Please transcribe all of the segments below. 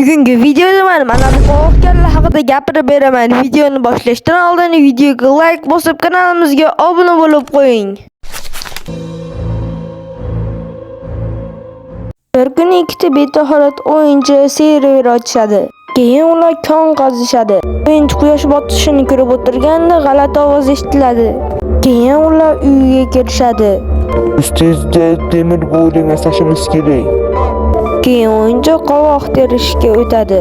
Bugungi videoda mana bu qovoqkalla haqida gapirib beraman. Videoni boshlashdan oldin videoga like bosib kanalimizga obuna bo'lib qo'ying. Bir kuni ikkita betahorat o'yinchi server ochishadi. Keyin ular kon qazishadi. O'yinchi quyosh botishini ko'rib o'tirganda g'alati ovoz eshitiladi. Keyin ular uyiga kirishadi. Ustezda temir golem yasashimiz kerak. Keyin o'yinchi qovoq terishga o'tadi.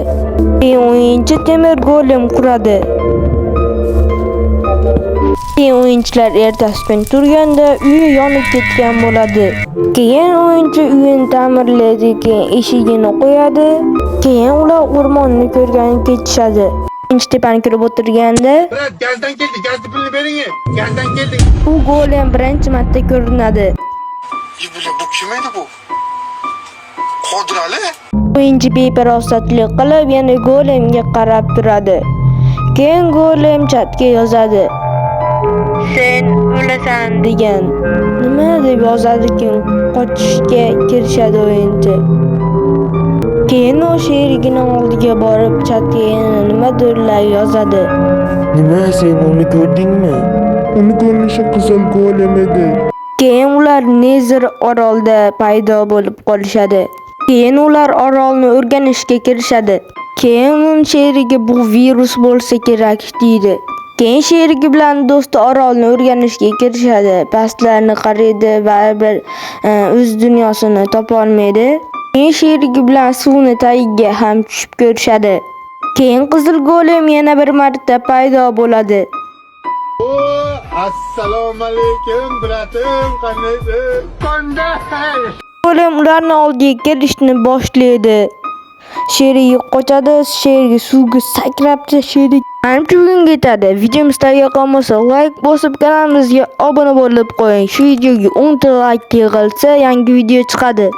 Keyin o'yinchi temir golem quradi. Keyin o'yinchilar ertasi kuni turganda uyi yonib ketgan bo'ladi. Keyin o'yinchi uyini ta'mirlaydi, keyin eshigini qo'yadi. Keyin ular o'rmonni ko'rgani ketishadi. O'yinchi tepani ko'rib o'tirganda gazdan keldi, gazni pulini bering. Gazdan keldi. u golem birinchi marta ko'rinadi. Bu kim edi bu? Qodir Ali? O'yinchi beparosatlik qilib yana golemga qarab turadi. Keyin golem chatga yozadi. Sen o'lasan degan. Nima deb yozadi keyin qochishga kirishadi o'yinchi. Keyin u sherigining oldiga borib chatga yana nimadirlar yozadi. Nima, sen uni ko'rdingmi? Uni ko'rinishi qizil golem edi. Keyin ular Nezir orolida paydo bo'lib qolishadi. Keyin ular orolni o'rganishga kirishadi. Keyin uning sherigi bu virus bo'lsa kerak deydi. Keyin sherigi bilan do'sti orolni o'rganishga kirishadi. Pastlarni qaraydi, baribir o'z dunyosini topa olmaydi. Keyin sherigi bilan suvni tagiga ham tushib ko'rishadi. Keyin qizil golem yana bir marta paydo bo'ladi. Assalomu alaykum, bratim, qandaysiz? Qanday? Golem ularning oldiga kirishni boshlaydi. Sherigi qochadi, sherigi suvga sakrabdi, sherig ancha bugunga yetadi. Videomiz yoqqan bo'lsa like bosib kanalimizga obuna bo'lib qo'ying. Shu videoga 10 ta like yig'ilsa yangi video chiqadi.